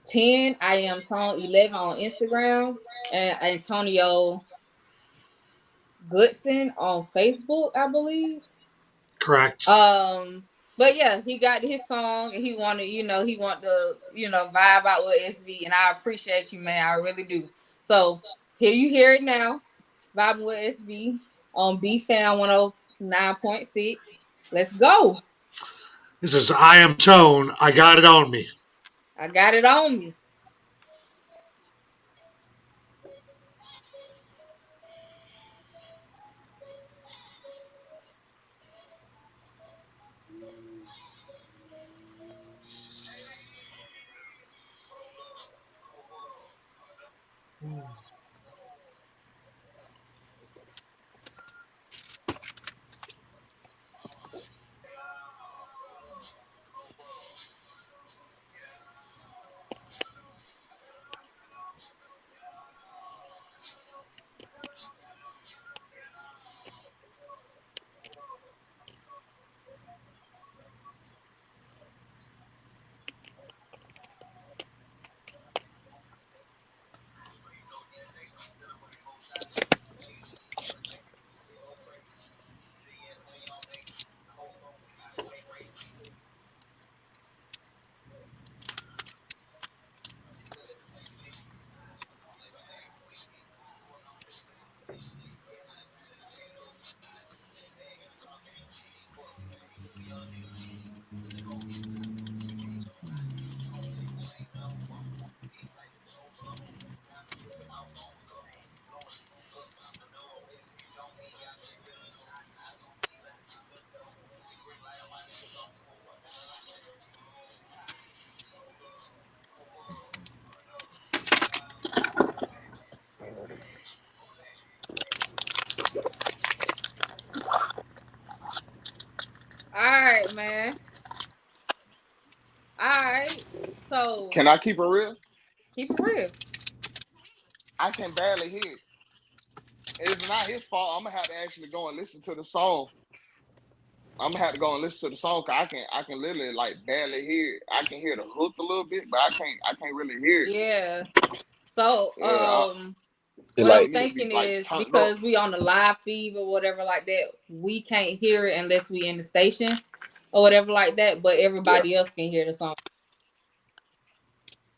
10 I Am Tone 11 on Instagram, and Antonio Goodson on Facebook, I believe. Correct. But yeah, he got his song and he wanted, he wanted to, vibe out with SB, and I appreciate you, man. I really do. So here you hear it now, vibing with SB on BFAM 109.6. Let's go. This is I Am Tone. I got it on me. I got it on me. All right, man. All right. So Can I keep it real? keep it real. I can barely hear it. It's not his fault. I'm gonna have to actually go and listen to the song. I'm gonna have to go and listen to the song because I can literally like barely hear it. I can hear the hook a little bit, but I can't really hear it. Yeah. So Yeah, It what I'm like it needs to be thinking like is turned up. because we on the live feed or whatever like that, we can't hear it unless we in the station or whatever like that. But yeah, everybody else can hear the song.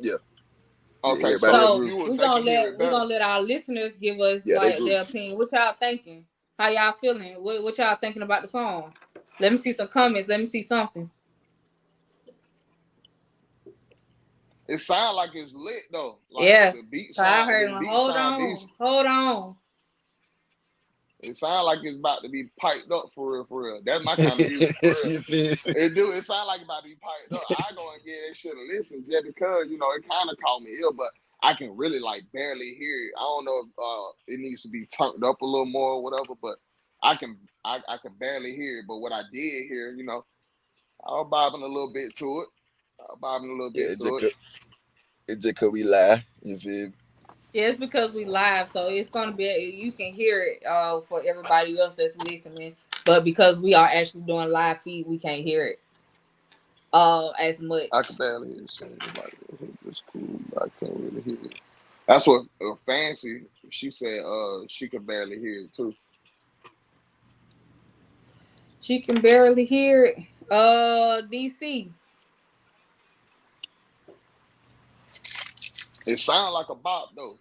yeah, yeah. Okay, Everybody so that So group. they can hear it we're better. gonna let our listeners give us Yeah, they like group. their opinion. What y'all thinking? How y'all feeling? What y'all thinking about the song? Let me see some comments. Let me see something. It sounds like it's lit though. Like Yeah. the beat So I sound, heard the one. beat Hold sound on. decent. Hold on. It sounds like it's about to be piped up for real, for real. That's my kind of music for real. You feel me? It do. It sound like it's about to be piped up. I go and give that shit a listen just because it kind of caught me ill, but I can really like barely hear it. I don't know if it needs to be turned up a little more or whatever, but I can barely hear it. But what I did hear, I was bobbing a little bit to it. I was bobbing a little Yeah, bit to it. it just could we lie. You feel me? Yeah, it's because we live, so it's gonna be you can hear it for everybody else that's listening. But because we are actually doing live feed, we can't hear it as I much. can barely hear it. So like, it's cool. I can't really hear it. That's what Fancy. She said. She could barely hear it too. She can barely hear it. DC. It sounds like a bop though.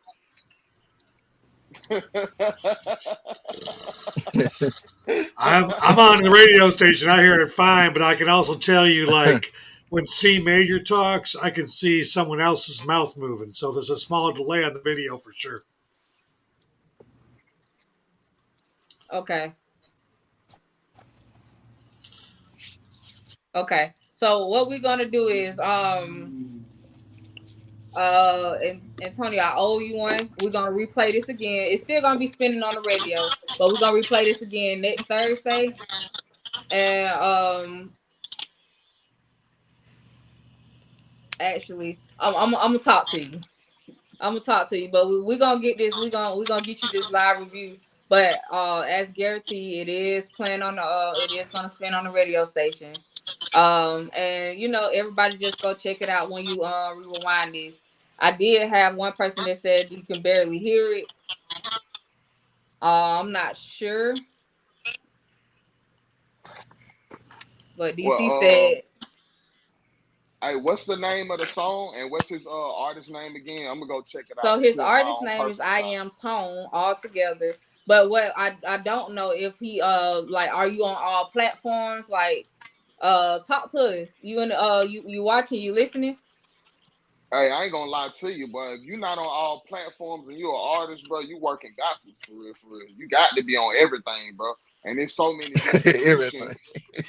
I'm on the radio station. I hear it fine, but I can also tell you, like, when C major talks, I can see someone else's mouth moving. So there's a small delay on the video for sure. Okay. Okay. So what we're gonna do is and Antonio, I owe you one. We're gonna replay this again. It's still gonna be spinning on the radio, but we're gonna replay this again next Thursday. And actually, I'm gonna talk to you. I'm gonna talk to you, but we're gonna get this. We're gonna get you this live review. But as guaranteed, it is playing on the it is gonna spin on the radio station. And you know, everybody just go check it out when you rewind this. I did have one person that said you can barely hear it. I'm not sure, but DC said. Hey, what's the name of the song and what's his artist name again? I'm gonna go check it out. So his artist name is I Am Tone all together. But what I don't know if he like, are you on all platforms? Like talk to us. You in you watching, you listening? Hey, I ain't gonna lie to you, but if you're not on all platforms and you're an artist, bro, you working backwards for real, for real. You got to be on everything, bro. And there's so many everything.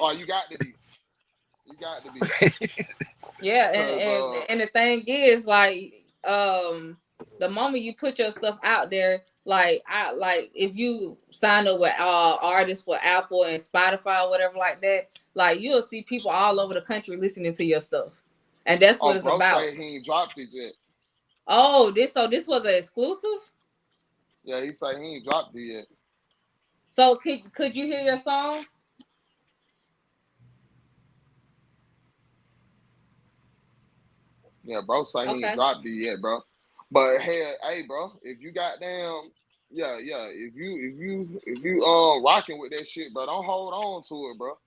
Oh, you got to be. You got to be. Yeah, and the thing is, like, the moment you put your stuff out there, like if you sign up with artists for Apple and Spotify or whatever like that, like you'll see people all over the country listening to your stuff, and that's what it's about. Say he ain't dropped it yet. Oh, this was an exclusive. Yeah, he said he ain't dropped it yet. So could you hear your song? Yeah, bro, say he ain't dropped it yet, bro. But hey, bro, if you goddamn, if you rocking with that shit, bro, don't hold on to it, bro.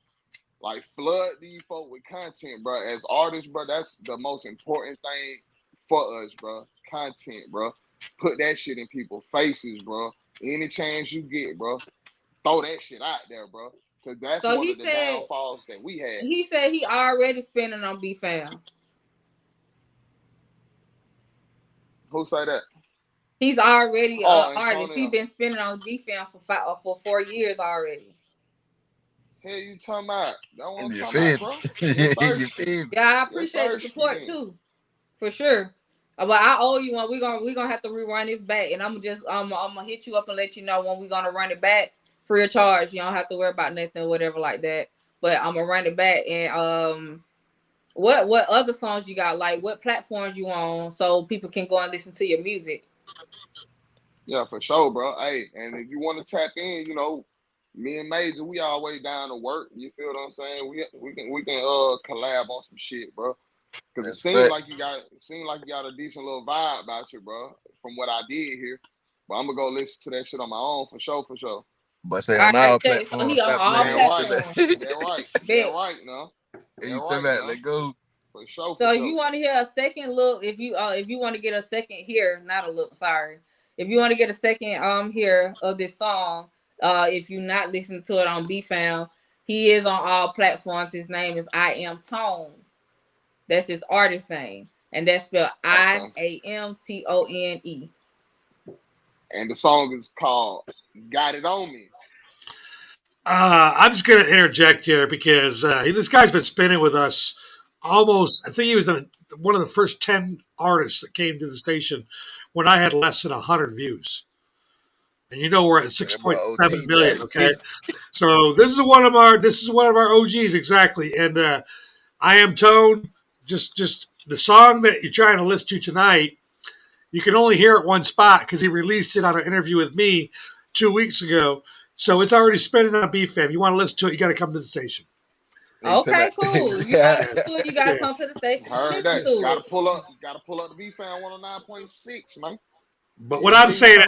Like, flood these folk with content, bro. As artists, bro, that's the most important thing for us, bro. Content, bro. Put that shit in people's faces, bro. Any chance you get, bro, throw that shit out there, bro. Because that's one of the downfalls that we had. He said he already spending on BFam. Who say that? He's already an artist. He's been spending on BFam for 4 years already. Hell, you talking about? That what I'm talking about, bro. Yeah, I appreciate the support too, for sure. But I owe you one. We're gonna have to rerun this back, and I'm gonna hit you up and let you know when we're gonna run it back free of charge. You don't have to worry about nothing or whatever like that. But I'm gonna run it back. And what other songs you got? Like, what platforms you on so people can go and listen to your music? Yeah, for sure, bro. Hey, and if you want to tap in, you know, me and Major, we always down to work. You feel what I'm saying? We can collab on some shit, bro. Because it seems like you got a decent little vibe about you, bro. From what I did here, but I'm gonna go listen to that shit on my own for sure. But say on all platforms. So he on all platforms. They're right now. You tell me, let go. For sure. So you want to hear a second look? If you want to get a second here, not a look. Sorry. If you want to get a second here of this song, if you're not listening to it on BFam, he is on all platforms. His name is I Am Tone. That's his artist name, and that's spelled IAMTONE. And the song is called "Got It On Me." I'm just gonna interject here because this guy's been spinning with us almost. I think he was one of the first 10 artists that came to the station when I had less than 100 views. And you know we're at 6.7 million. Okay, so this is one of our OGs exactly. And I Am Tone. Just the song that you're trying to listen to tonight, you can only hear it one spot because he released it on an interview with me 2 weeks ago. So it's already spinning on BFam. You want to listen to it, you got to come to the station. Okay, cool. You got to come to the station. Heard that. Got to pull up the BFam 109.6, man. But what I'm saying,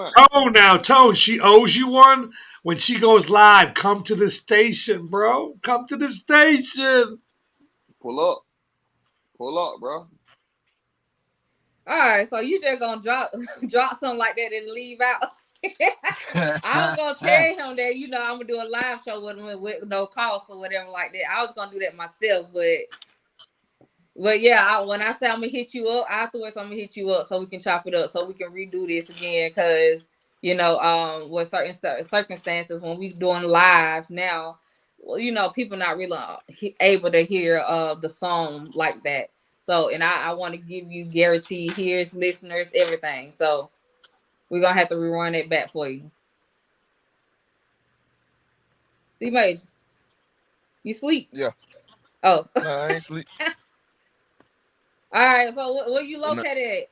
Tone, she owes you one. When she goes live, come to the station, bro. Come to the station. Pull up, bro. All right, so you just gonna drop something like that and leave out. I was gonna tell him that, you know, I'm gonna do a live show with him with no cost or whatever like that. I was gonna do that myself, but yeah, when I say I'm gonna hit you up afterwards, I'm gonna hit you up so we can chop it up, so we can redo this again. Because, you know, with certain circumstances when we doing live now, well, you know, people not really able to hear the song like that. So, and I want to give you guaranteed hears, listeners, everything. So we're gonna have to rerun it back for you. C Major, you sleep? Yeah. Oh, Nah, I ain't sleep. all right. So where you Nah, located at?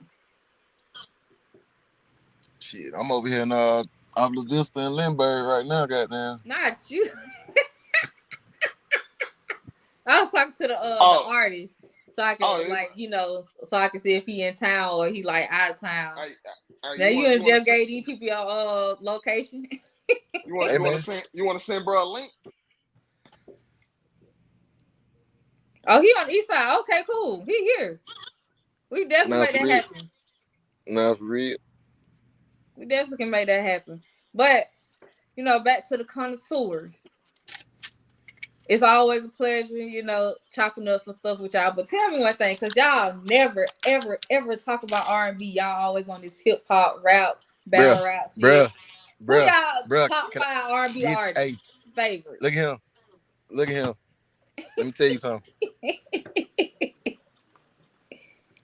shit, I'm over here in Avila Vista and Lindbergh right now, goddamn. Not you. I was talking to the Oh, artist, so I oh, can like so I can see if he in town or he like out of town. hey, Now you you want and you want Jeff to send gave these people your location. Hey, man. you want to send bro a link? Oh, he on the east side. Okay, cool. He here. We definitely Nah, make for that real. happen. Nah, for real. We definitely can make that happen. But back to the connoisseurs. It's always a pleasure, chopping up some stuff with y'all. But tell me one thing, because y'all never, ever, ever talk about R&B. Y'all always on this hip hop, rap, battle rap shit. Who y'all top 5 R&B artists? Hey, Favorite? look at him. Look at him. Let me tell you something.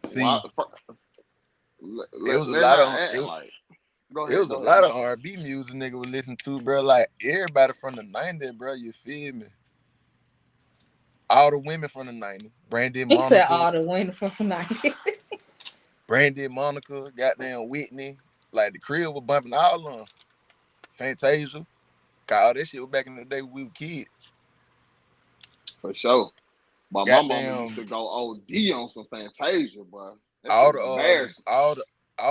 See, Wow. it was a Let lot not of act it was, like. Go it ahead. was a lot of R&B music nigga would listen to, bro. Like everybody from the '90s, bro. You feel me? All the women from the '90s. He said all the women from the 90s. Brandy, Monica, goddamn Whitney. Like the crib was bumping all of them. Fantasia. All that shit was back in the day when we were kids. For sure. But my mama Goddamn used to go OD on some Fantasia, bro. That all shit the was embarrassing. all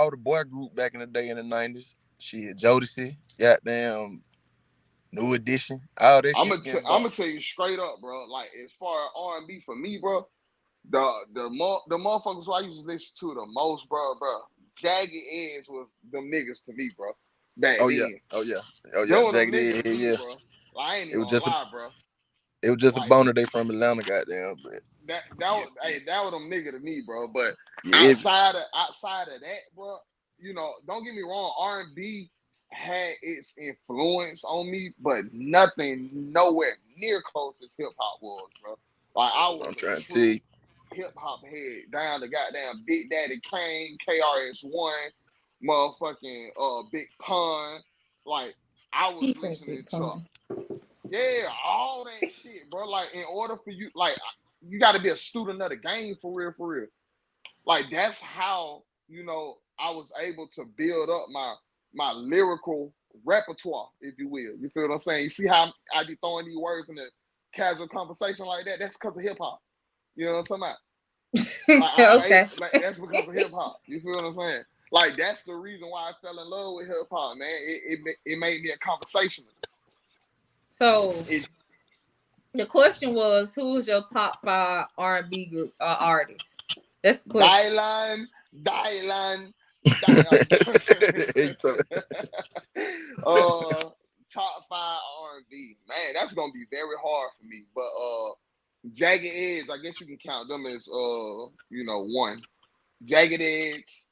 the boy group back in the day in the '90s. Shit, Jodeci, goddamn New Edition, all that I'm shit getting gonna bumped. tell you straight up, bro. Like as far as R&B for me, bro, the motherfuckers who I used to listen to the most, bro. Jagged Edge was them niggas to me, bro. Back Oh then. yeah. Them were them Jagged niggas Edge, to me, yeah. bro. Like, I ain't It even was gonna just lie, bro. a Like boner day from Atlanta, goddamn. But that was them nigga to me, bro. But yeah, outside of that, bro, don't get me wrong, R&B had its influence on me, but nothing nowhere near close as hip hop was, bro. Like I was I'm a trying to tell true you. hip hop head down to goddamn Big Daddy Kane, KRS-One, motherfucking Big Pun. Like I was He said listening Big to Pun. all that shit, bro. Like in order for you, like you got to be a student of the game for real, for real. Like that's how I was able to build up my lyrical repertoire, if you will. You feel what I'm saying? You see how I be throwing these words in a casual conversation like that? That's because of hip hop. You know what I'm talking about? Like Okay. like that's because of hip hop. You feel what I'm saying? Like that's the reason why I fell in love with hip hop, man. It made me a conversationalist. So the question was, who's your top 5 R&B group artists? That's the question. Dylan. Top 5 R&B. Man, that's gonna be very hard for me. But Jagged Edge, I guess you can count them as one. Jagged Edge,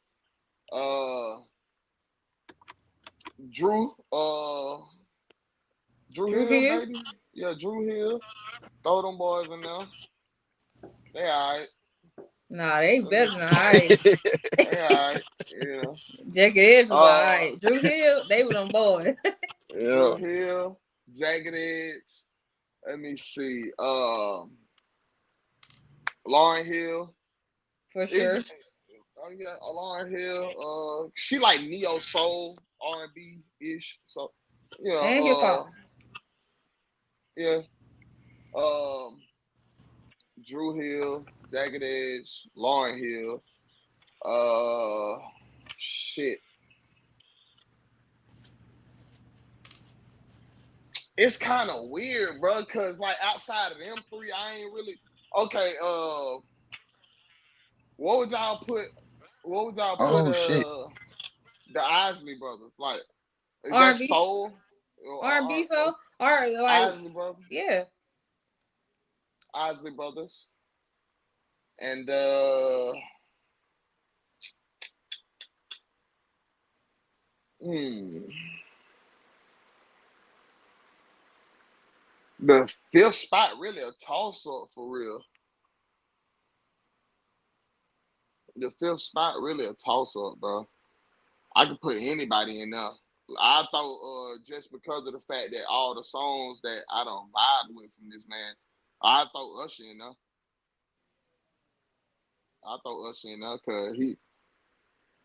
Drew Hill, Hill? maybe. Yeah, Drew Hill. Throw them boys in there. They alright. Nah, they better than alright. They alright. Yeah. Jagged Edge was alright. Drew Hill, they were them boys. Drew Hill, Jagged Edge. Let me see. Lauryn Hill. For sure. Lauryn Hill. She like neo soul R&B ish. So And hip hop. yeah. Drew Hill, Jagged Edge, Lauryn Hill. Shit. It's kind of weird, bro, because like outside of them three, I ain't really okay. What would y'all put? Oh shit. The Isley Brothers? Like, is that R&B. soul? R&B so? Or like Isley Brothers? yeah. Isley Brothers. And The fifth spot really a toss-up for real. The fifth spot really a toss-up, bro. I could put anybody in there. I thought just because of the fact that all the songs that I don't vibe with from this man, I thought Usher in there. I thought Usher in there because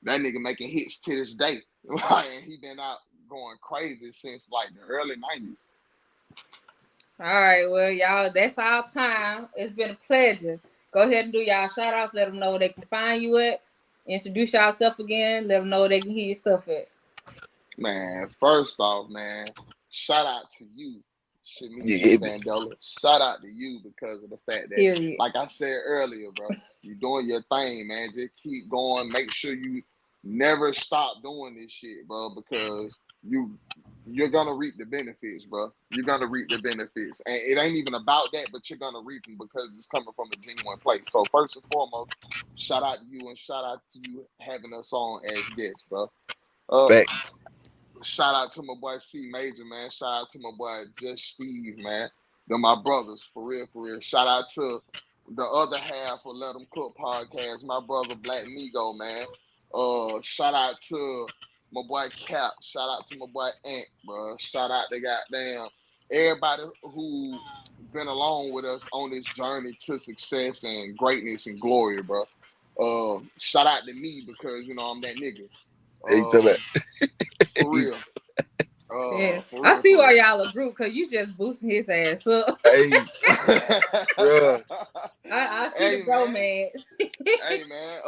that nigga making hits to this day. Like, he been out going crazy since like the early 90s. All right, well, y'all, that's our time. It's been a pleasure. Go ahead and do y'all shout outs. Let them know where they can find you at. Introduce yourself again. Let them know where they can hear your stuff at. Man, first off, man, shout out to you, Shamicia Mandela. Shout out to you because of the fact that, Period. like I said earlier, bro, you doing your thing, man. Just keep going. Make sure you never stop doing this shit, bro, because you're gonna reap the benefits, bro. You're gonna reap the benefits, and it ain't even about that, but you're gonna reap them because it's coming from a genuine place. So first and foremost, shout out to you and shout out to you having us on as guests, bro. Facts. Shout out to my boy C Major, man. Shout out to my boy Just Steve, man. They're my brothers, for real, for real. Shout out to the other half of Let 'Em Cook podcast, my brother Black Migo, man. Shout out to my boy Cap. Shout out to my boy Ant, bro. Shout out to goddamn everybody who been along with us on this journey to success and greatness and glory, bro. Shout out to me because, you know, I'm that nigga. For real. Yeah. For real, I see for why real. y'all a group because you just boosting his ass up. Hey, bruh. I see Hey, the bromance. Hey man,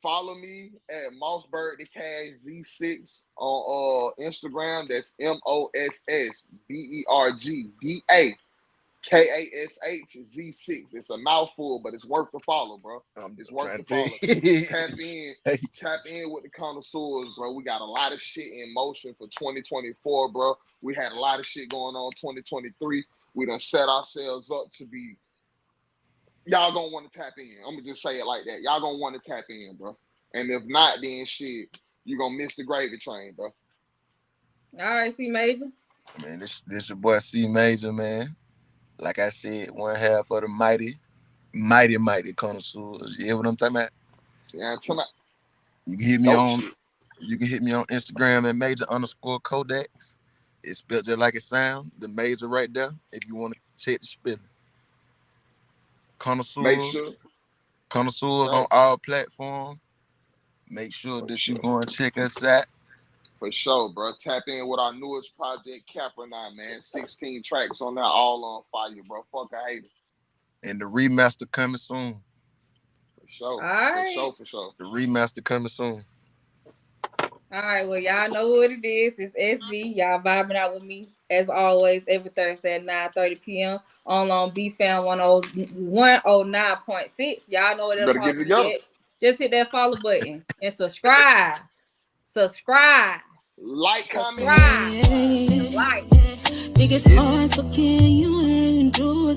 follow me at Mossberg the Cash Z6 on Instagram. That's MossbergDakashZ6. It's a mouthful, but it's worth the follow, bro. It's worth the follow. Tap in with the connoisseurs, bro. We got a lot of shit in motion for 2024, bro. We had a lot of shit going on 2023. We done set ourselves up to be. Y'all gonna want to tap in. I'm gonna just say it like that. Y'all gonna want to tap in, bro. And if not, then shit, you gonna miss the gravy train, bro. All right, C Major. Man, this your boy C Major, man. Like I said, one half of the mighty connoisseurs. You hear what I'm talking about? Yeah, tell me. You can hit me on Instagram at Major_Codex. It's spelled just like it sounds. The Major right there. If you want to check the spelling. Connoisseurs on all platforms. Make sure that you go and check us out. For sure, bro. Tap in with our newest project, Capernaum, man. 16 tracks on there, all on fire, bro. Fuck, I hate it. And the remaster coming soon. For sure. All right. For sure. The remaster coming soon. All right, well, y'all know what it is. It's SV. Y'all vibing out with me, as always, every Thursday at 9:30 p.m. on BFAM 109.6. Y'all know what Better get it together. Just hit that follow button and subscribe. Like, comment. Like. Biggest heart, so can you endure